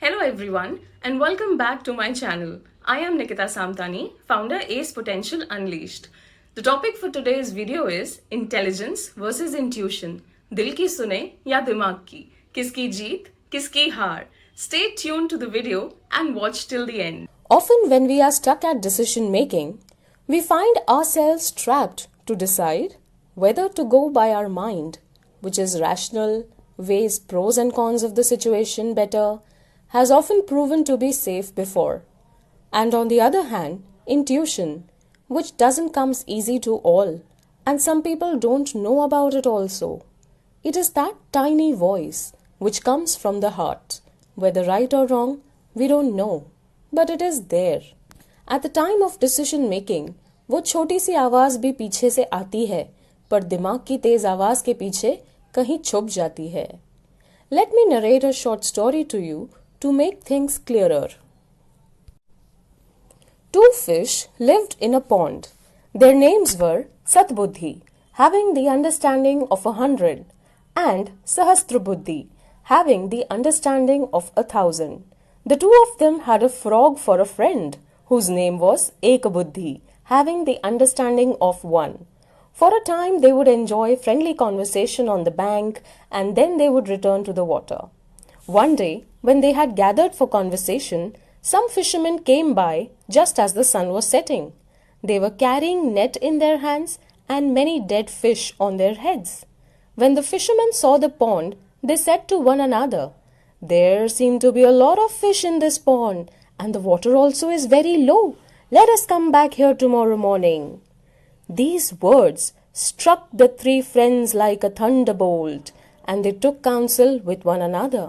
Hello everyone and welcome back to my channel. I am Nikita Samtani, founder Ace Potential Unleashed. The topic for today's video is intelligence versus intuition. दिल की सुने या दिमाग की? किसकी जीत, किसकी हार? Stay tuned to the video and watch till the end. Often when we are stuck at decision making, we find ourselves trapped to decide whether to go by our mind, which is rational, weighs pros and cons of the situation better, has often proven to be safe before. And on the other hand, intuition, which doesn't come easy to all, and some people don't know about it also. It is that tiny voice which comes from the heart. Whether right or wrong, we don't know, but it is there. At the time of decision making, वो छोटी सी आवाज भी पीछे से आती है, पर दिमाग की तेज आवाज के पीछे कहीं छुप जाती है. Let me narrate a short story to you to make things clearer. Two fish lived in a pond. Their names were Satbuddhi, having the understanding of 100, and Sahasrabuddhi, having the understanding of 1,000. The two of them had a frog for a friend, whose name was Ekabuddhi, having the understanding of 1. For a time they would enjoy friendly conversation on the bank, and then they would return to the water. One day, when they had gathered for conversation, some fishermen came by just as the sun was setting. They were carrying net in their hands and many dead fish on their heads. When the fishermen saw the pond, they said to one another, "There seem to be a lot of fish in this pond, and the water also is very low. Let us come back here tomorrow morning." These words struck the three friends like a thunderbolt, and they took counsel with one another.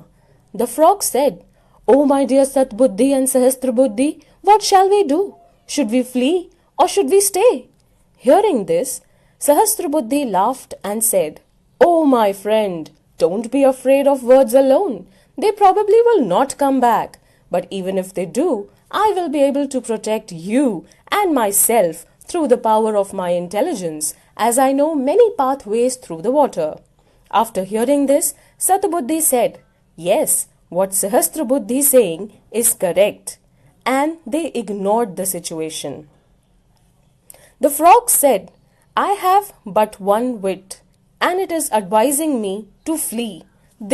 The frog said, "Oh, my dear Satbuddhi and Sahasrabuddhi, what shall we do? Should we flee or should we stay?" Hearing this, Sahasrabuddhi laughed and said, "Oh, my friend, don't be afraid of words alone. They probably will not come back. But even if they do, I will be able to protect you and myself through the power of my intelligence, as I know many pathways through the water." After hearing this, Satbuddhi said, "Yes, what Sahasrabuddhi is saying is correct." And they ignored the situation. The frog said, "I have but one wit, and it is advising me to flee.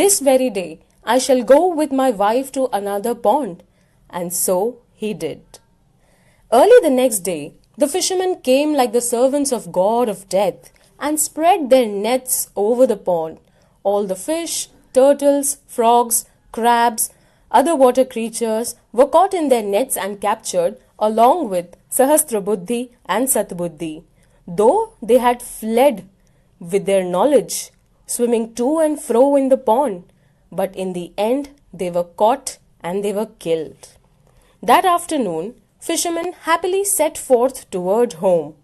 This very day I shall go with my wife to another pond." And so he did. Early the next day, the fishermen came like the servants of God of death and spread their nets over the pond. All the fish, turtles, frogs, crabs, other water creatures were caught in their nets and captured along with Sahasrabuddhi and Satbuddhi, though they had fled with their knowledge, swimming to and fro in the pond. But in the end, they were caught and they were killed. That afternoon, fishermen happily set forth toward home.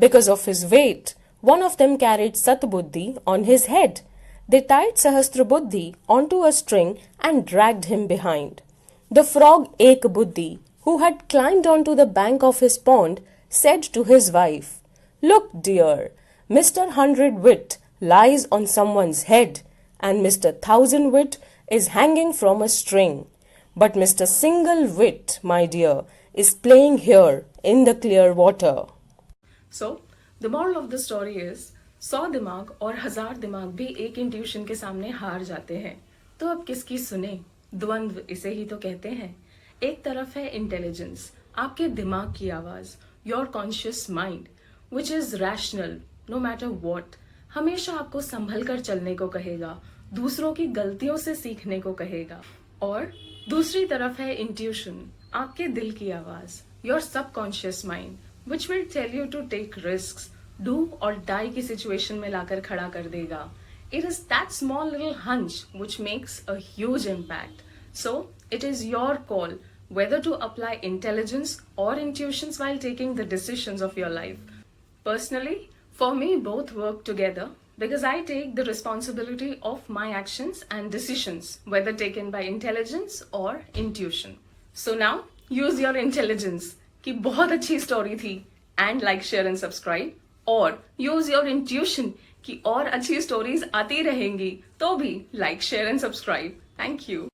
Because of his weight, one of them carried Satbuddhi on his head. They tied Sahasrabuddhi onto a string and dragged him behind. The frog Ekabuddhi, who had climbed onto the bank of his pond, said to his wife, "Look, dear, Mr. 100-wit lies on someone's head, and Mr. 1000-wit is hanging from a string. But Mr. Single-wit, my dear, is playing here in the clear water." So, the moral of the story is 100 दिमाग और 1000 दिमाग भी एक intuition के सामने हार जाते हैं. तो अब किसकी सुने? द्वंद्व इसे ही तो कहते हैं. एक तरफ है इंटेलिजेंस, आपके दिमाग की आवाज, your conscious mind, which is rational no matter what, हमेशा आपको संभल कर चलने को कहेगा, दूसरों की गलतियों से सीखने को कहेगा. और दूसरी तरफ है इंट्यूशन, आपके दिल की आवाज, your subconscious mind, which will tell you to take risks, do or die की सिचुएशन में लाकर खड़ा कर देगा. It is that small little hunch which makes a huge impact. So, it is your call whether to apply intelligence or intuitions while taking the decisions of your life. Personally, for me, both work together because I take the responsibility of my actions and decisions, whether taken by intelligence or intuition. So now, use your intelligence. कि बहुत अच्छी story थी, and like, share and subscribe. और use your intuition कि और अच्छी stories आती रहेंगी, तो भी like share and subscribe. Thank you.